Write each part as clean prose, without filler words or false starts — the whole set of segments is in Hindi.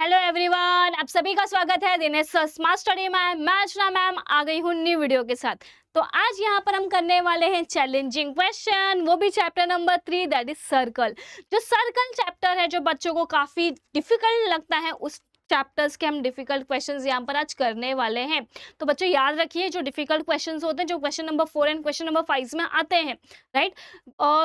हेलो एवरीवन, आप सभी का स्वागत है दिनेश स्मार्ट स्टडी में। मैं अर्चना मैम आ गई हूँ न्यू वीडियो के साथ। तो आज यहाँ पर हम करने वाले हैं चैलेंजिंग क्वेश्चन, वो भी chapter number 3 that is circle. जो सर्कल चैप्टर है जो बच्चों को काफी डिफिकल्ट लगता है, उस चैप्टर्स के हम डिफिकल्ट क्वेश्चंस यहाँ पर आज करने वाले हैं। तो बच्चों याद रखिए, जो डिफिकल्ट क्वेश्चंस होते हैं जो question number 4 and question number 5 में आते हैं, राइट,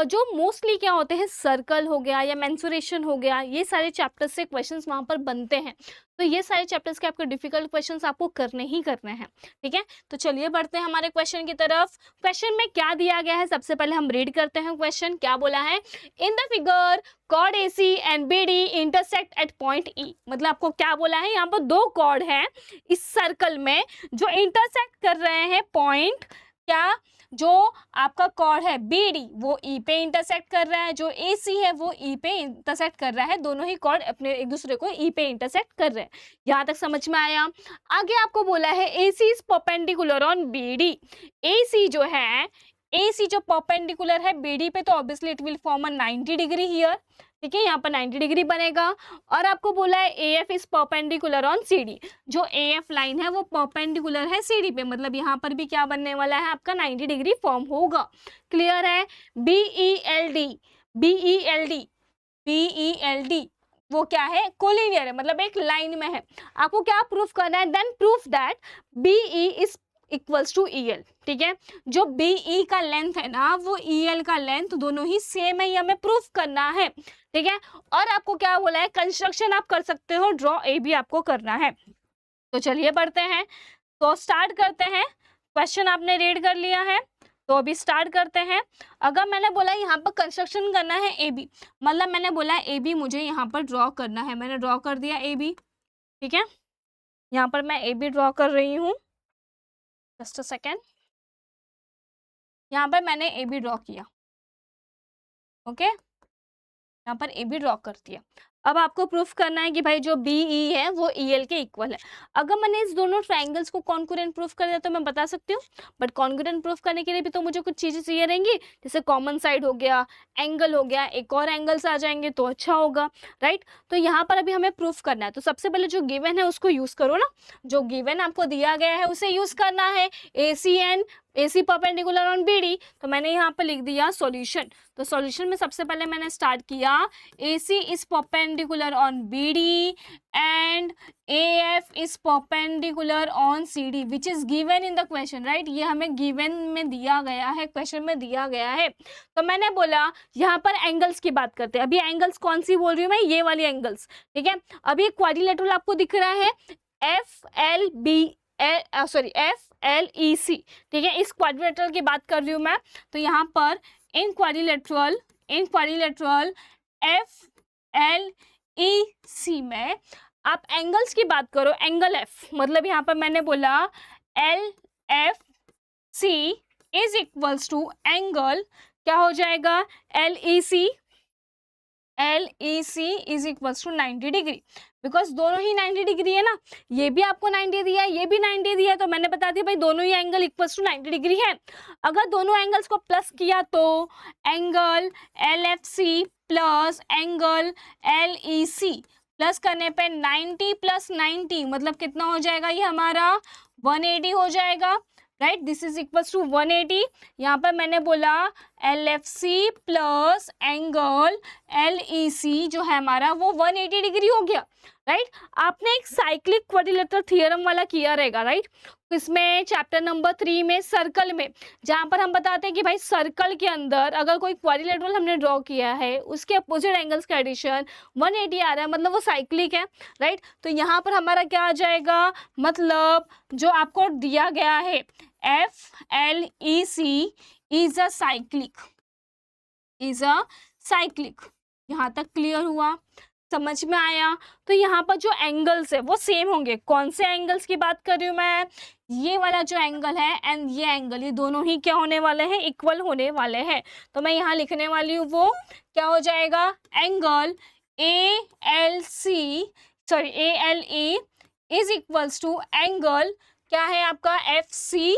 जो मोस्टली क्या होते हैं, सर्कल हो गया या मेंसुरेशन हो गया, ये सारे चैप्टर्स से क्वेश्चंस वहां पर बनते हैं। तो ये सारे चैप्टर्स के आपके डिफिकल्ट क्वेश्चंस आपको करने ही करने हैं, ठीक है। तो चलिए बढ़ते हैं हमारे क्वेश्चन की तरफ। क्वेश्चन में क्या दिया गया है, सबसे पहले हम रीड करते हैं। क्वेश्चन क्या बोला है, in the figure chord AC and BD intersect at point E। मतलब आपको क्या बोला है, यहाँ पर दो कॉर्ड हैं इस सर्कल में जो इंटरसेक्ट कर रहे हैं पॉइंट, क्या, जो आपका कॉर्ड है BD वो E पे इंटरसेक्ट कर रहा है, जो AC है वो E पे इंटरसेक्ट कर रहा है। दोनों ही कॉर्ड अपने एक दूसरे को E पे इंटरसेक्ट कर रहे हैं। यहाँ तक समझ में आया। आगे आपको बोला है AC is perpendicular on BD। AC जो है, AC जो परपेंडिकुलर है BD पे, तो obviously it will form a 90 degree here, ठीक है, यहाँ पर 90 डिग्री बनेगा। और आपको बोला है AF is perpendicular on CD। जो AF लाइन है वो परपेंडिकुलर है CD पे, मतलब यहाँ पर भी क्या बनने वाला है, आपका 90 डिग्री फॉर्म होगा। क्लियर है। BELD, BELD, BELD वो क्या है, कोलिनियर है, मतलब एक लाइन में है। आपको क्या प्रूफ करना है, then proof that BE is equals to EL, ठीक है। जो BE का लेंथ है ना, वो EL का लेंथ दोनों ही सेम है, ये हमें प्रूफ करना है, ठीक है। और आपको क्या बोला है, कंस्ट्रक्शन आप कर सकते हो, ड्रॉ A भी आपको करना है। तो चलिए पढ़ते हैं, तो स्टार्ट करते हैं। क्वेश्चन आपने रीड कर लिया है, तो अभी स्टार्ट करते हैं। अगर मैंने बोला यहाँ पर कंस्ट्रक्शन करना है AB, मतलब मैंने बोला AB मुझे यहाँ पर ड्रॉ करना है, मैंने ड्रॉ कर दिया AB, ठीक है। यहाँ पर मैं AB ड्रॉ कर रही हूँ, जस्ट अ सेकेंड। यहाँ पर मैंने AB ड्रॉ किया, ओके, यहाँ पर AB ड्रॉ कर दिया। अब आपको प्रूफ करना है कि भाई जो BE है वो EL के इक्वल है। अगर मैंने इस दोनों ट्राइंगल्स को कॉन्ग्रुएंट प्रूफ कर दिया तो मैं बता सकती हूँ, बट कॉन्ग्रुएंट प्रूफ करने के लिए भी तो मुझे कुछ चीजें चाहिए रहेंगी, जैसे कॉमन साइड हो गया, एंगल हो गया, एक और एंगल्स आ जाएंगे तो अच्छा होगा, राइट। तो यहाँ पर अभी हमें प्रूफ करना है, तो सबसे पहले जो गिवन है उसको यूज करो ना, जो गिवन आपको दिया गया है उसे यूज करना है। AC परपेंडिकुलर ऑन BD, तो मैंने यहाँ पर लिख दिया सॉल्यूशन। तो सॉल्यूशन में सबसे पहले मैंने स्टार्ट किया, AC is perpendicular on BD and AF is perpendicular on CD which is given in the question, right. ये हमें गिवन में दिया गया है, क्वेश्चन में दिया गया है। तो मैंने बोला यहाँ पर एंगल्स की बात करते हैं। अभी एंगल्स कौन सी बोल रही हूँ मैं, ये वाली एंगल्स, ठीक है। अभी क्वाड्रिलेटरल आपको दिख रहा है FLEC, ठीक है, इस क्वाड्रिलेटरल की बात कर रही हूँ मैं। तो यहाँ पर इन क्वाड्रिलेटरल FLEC में आप एंगल्स की बात करो, एंगल F, मतलब यहाँ पर मैंने बोला LFC is equals to angle, क्या हो जाएगा, LEC is equals to 90 degree, because दोनों ही 90 डिग्री है ना, ये भी आपको 90 दिया है, ये भी 90 दिया है, तो मैंने बता दिया भाई दोनों ही एंगल इक्वल्स टू 90 डिग्री है। अगर दोनों एंगल्स को प्लस किया तो angle LFC plus angle LEC plus करने पे 90 प्लस 90 मतलब कितना हो जाएगा, ये हमारा 180 हो जाएगा, right. This is equals to 180। यहाँ पर मैंने बोला LFC प्लस एंगल LEC जो है हमारा वो 180 डिग्री हो गया, राइट। आपने एक साइक्लिक क्वाड्रिलेटरल थ्योरम वाला किया रहेगा, राइट, इसमें चैप्टर नंबर 3 में सर्कल में, जहाँ पर हम बताते हैं कि भाई सर्कल के अंदर अगर कोई क्वाड्रिलेटरल हमने ड्रॉ किया है उसके अपोजिट एंगल्स का एडिशन 180 आ रहा है, मतलब वो साइक्लिक है, राइट। तो यहाँ पर हमारा क्या आ जाएगा, मतलब जो आपको दिया गया है FLEC इज अ साइक्लिक। यहाँ तक क्लियर हुआ, समझ में आया। तो यहाँ पर जो एंगल्स है वो सेम होंगे। कौन से एंगल्स की बात कर रही हूँ मैं, ये वाला जो एंगल है एंड ये एंगल, ये दोनों ही क्या होने वाले हैं, इक्वल होने वाले हैं। तो मैं यहाँ लिखने वाली हूँ वो क्या हो जाएगा, angle ALE is equals to angle क्या है आपका FCE,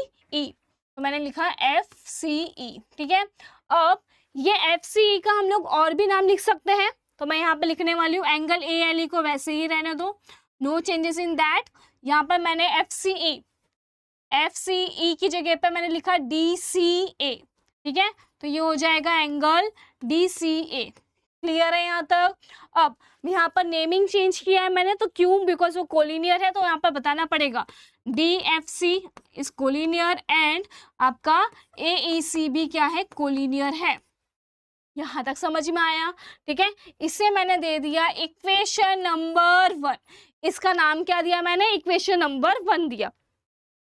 तो मैंने लिखा FCE, ठीक है। अब ये FCE का हम लोग और भी नाम लिख सकते हैं, तो मैं यहाँ पे लिखने वाली हूँ एंगल ALE को वैसे ही रहने दो, नो चेंजेस इन दैट। यहाँ पर मैंने FCE की जगह पे मैंने लिखा DCA, ठीक है, तो ये हो जाएगा एंगल DCA। क्लियर है यहाँ तक? अब यहाँ पर नेमिंग चेंज किया है मैंने, तो क्यों? बिकॉज वो कोलिनियर है, तो यहाँ पर बताना पड़ेगा DFC इज कोलिनियर एंड आपका AECB क्या है? कोलिनियर है। यहाँ तक समझ में आया? ठीक है, इसे मैंने दे दिया इक्वेशन नंबर 1। इसका नाम क्या दिया मैंने? इक्वेशन नंबर 1 दिया।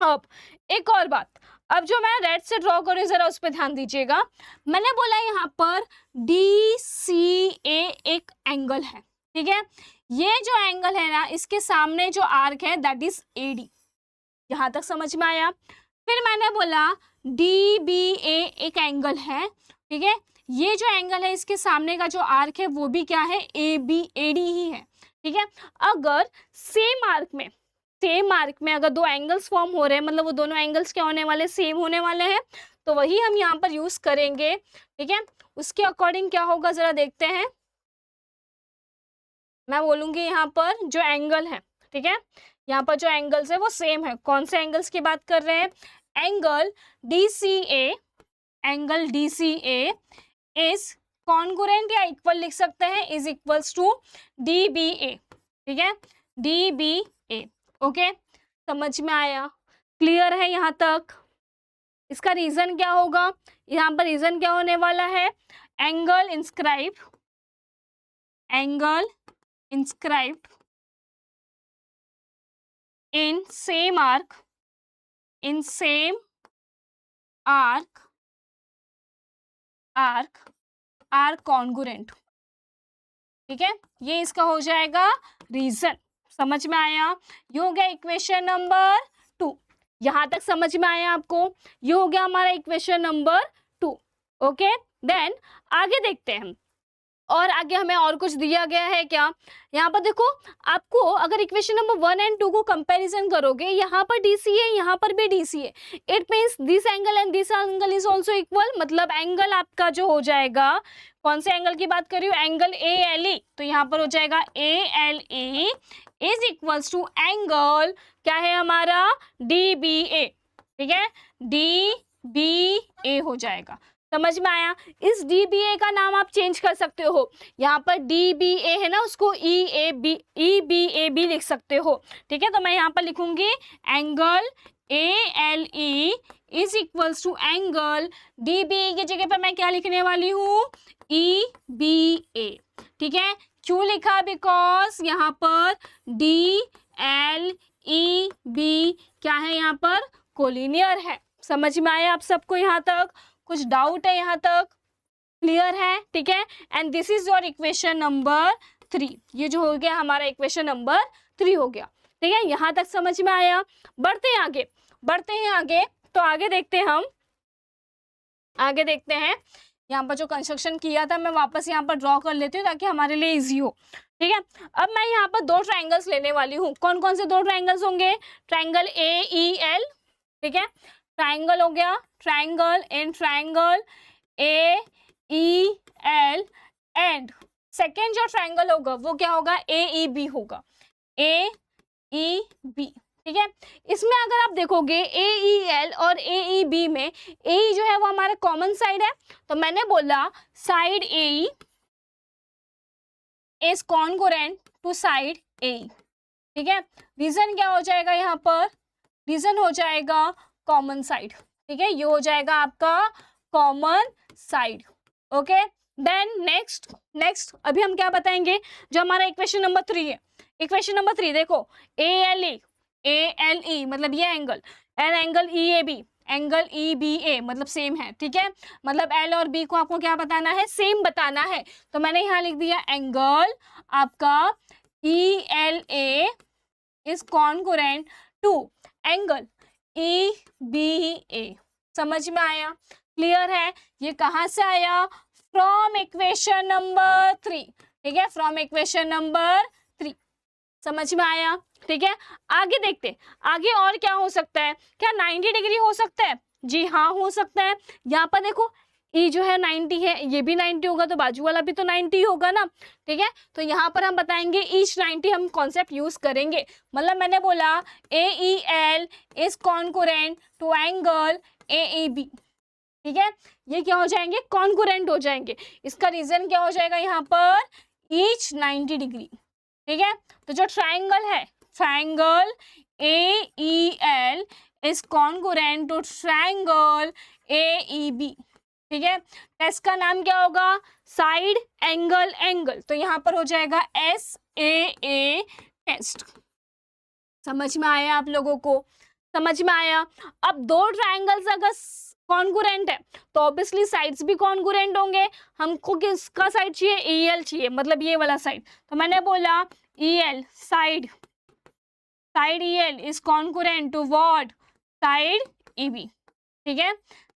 अब एक और बात, अब जो मैं रेड से ड्रॉ करूँ जरा उस पर ध्यान दीजिएगा। मैंने बोला यहाँ पर DCA एक एंगल है, ठीक है, ये जो एंगल है ना इसके सामने जो आर्क है दैट इज AD। यहाँ तक समझ में आया? फिर मैंने बोला DBA एक एंगल है, ठीक है, ये जो एंगल है इसके सामने का जो आर्क है वो भी क्या है? AD ही है, ठीक है। अगर सेम आर्क में अगर दो एंगल्स फॉर्म हो रहे हैं, मतलब वो दोनों एंगल्स क्या होने वाले? सेम होने वाले हैं, तो वही हम यहाँ पर यूज करेंगे, ठीक है। उसके अकॉर्डिंग क्या होगा जरा देखते हैं। मैं बोलूंगी यहाँ पर जो एंगल है, ठीक है, यहाँ पर जो एंगल्स है वो सेम है। कौन से एंगल्स की बात कर रहे हैं? एंगल DCA इज कॉन्ग्रुएंट या इक्वल लिख सकते हैं, इज इक्वल्स टू DBA, ठीक है, DBA। ओके, समझ में आया? क्लियर है यहाँ तक? इसका रीजन क्या होगा? यहाँ पर रीजन क्या होने वाला है? Angle inscribed in same arc are congruent, ठीक है, ये इसका हो जाएगा रीजन। समझ में आया? ये हो गया इक्वेशन नंबर 2। यहां तक समझ में आया आपको? ये हो गया हमारा इक्वेशन नंबर 2। ओके, देन आगे देखते हैं हम। और आगे हमें और कुछ दिया गया है क्या? यहाँ पर देखो, आपको अगर इक्वेशन नंबर 1 एंड 2 को कंपैरिजन करोगे, यहाँ पर DC है, यहाँ पर भी DC है, it means this angle and this angle is also equal. मतलब एंगल आपका जो हो जाएगा, कौन से एंगल की बात कर रही हूँ? एंगल ALE, तो यहाँ पर हो जाएगा ALE is equals to angle क्या है हमारा? DBA, ठीक है, DBA हो जाएगा। समझ में आया? इस DBA का नाम आप चेंज कर सकते हो। यहाँ पर DBA है ना, उसको EBA भी लिख सकते हो, ठीक है। तो मैं यहाँ पर लिखूंगी angle ALE is equals to angle DBA की जगह पर मैं क्या लिखने वाली हूँ? EBA, ठीक है। क्यों लिखा? बिकॉज यहाँ पर DLEB क्या है? यहाँ पर कोलिनियर है। समझ में आया आप सबको? यहाँ तक कुछ डाउट है? यहाँ तक क्लियर है? ठीक है, and this is your equation number 3। ये जो हो गया हमारा इक्वेशन नंबर 3 हो गया, ठीक है। यहाँ तक समझ में आया? बढ़ते हैं आगे। तो आगे देखते हैं यहाँ पर जो कंस्ट्रक्शन किया था मैं वापस यहाँ पर ड्रॉ कर लेती हूँ ताकि हमारे लिए इजी हो, ठीक है। अब मैं यहाँ पर 2 ट्राइंगल्स लेने वाली हूँ। कौन कौन से 2 ट्राइंगल्स होंगे? ट्राइंगल AEL, ठीक है, ट्राइंगल हो गया, ट्राइंगल AEL, एंड सेकेंड जो ट्राइंगल होगा वो क्या होगा? AEB होगा, AEB, ठीक है। इसमें अगर आप देखोगे AEL और AEB में AE जो है वो हमारा कॉमन साइड है, तो मैंने बोला side AE is congruent to side AE, ठीक है। रीजन क्या हो जाएगा? यहाँ पर रीजन हो जाएगा कॉमन साइड, ठीक है, ये हो जाएगा आपका common side. Okay, then next अभी हम क्या बताएंगे? जो हमारा इक्वेशन नंबर 3 है, इक्वेशन नंबर 3 देखो, ALE मतलब ये एंगल, एंड एंगल EBA मतलब सेम है, ठीक है। मतलब L और B को आपको क्या बताना है? सेम बताना है। तो मैंने यहाँ लिख दिया एंगल आपका ELA is congruent to angle EBA। समझ में आया? क्लियर है? ये कहाँ से आया? फ्रॉम इक्वेशन नंबर 3, ठीक है, फ्रॉम इक्वेशन नंबर 3। समझ में आया? ठीक है, आगे देखते, आगे और क्या हो सकता है? क्या 90 डिग्री हो सकता है? जी हाँ, हो सकता है। यहाँ पर देखो ई जो है 90 है, ये भी 90 होगा तो बाजू वाला भी तो 90 होगा ना, ठीक है। तो यहाँ पर हम बताएंगे ईच 90 हम कॉन्सेप्ट यूज करेंगे। मतलब मैंने बोला AEL is concurrent to angle AEB, ठीक है। ये क्या हो जाएंगे, कॉन्करेंट हो जाएंगे। इसका रीजन क्या हो जाएगा यहाँ पर, ईच 90 डिग्री, ठीक है। तो जो ट्राइंगल है, triangle AEL is concurrent to triangle AEB, ठीक है। टेस्ट का नाम क्या होगा, साइड एंगल एंगल। तो यहाँ पर हो जाएगा SAA टेस्ट। समझ में आया आप लोगों को, समझ में आया। अब दो ट्राइंगल्स अगर कॉन्करेंट है तो ऑब्वियसली साइड्स भी कॉन्करेंट होंगे। हमको किसका साइड चाहिए, EL चाहिए, मतलब ये वाला साइड। तो मैंने बोला EL side, side EL is concurrent to what, side EB, ठीक है,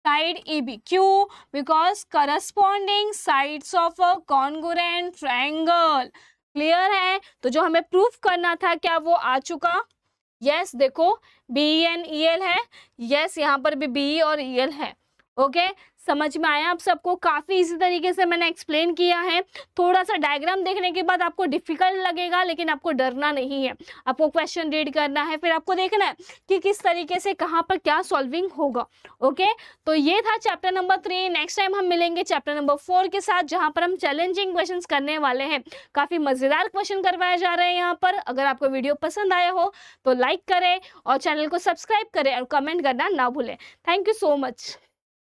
साइड EB। क्यों, because corresponding sides of a concurrent triangle. Clear है। तो जो हमें प्रूफ करना था क्या वो आ चुका, यस। देखो BEL है, यस, यहाँ पर भी BE और EL है। ओके, समझ में आया आप सबको। काफ़ी इसी तरीके से मैंने एक्सप्लेन किया है। थोड़ा सा डायग्राम देखने के बाद आपको डिफिकल्ट लगेगा, लेकिन आपको डरना नहीं है। आपको क्वेश्चन रीड करना है, फिर आपको देखना है कि किस तरीके से कहाँ पर क्या सॉल्विंग होगा। ओके, तो ये था चैप्टर नंबर 3। नेक्स्ट टाइम हम मिलेंगे चैप्टर नंबर 4 के साथ, जहाँ पर हम चैलेंजिंग क्वेश्चन करने वाले हैं। काफ़ी मज़ेदार क्वेश्चन करवाए जा रहे हैं यहाँ पर। अगर आपको वीडियो पसंद आया हो तो लाइक करें और चैनल को सब्सक्राइब करें और कमेंट करना ना भूलें। Thank you so much.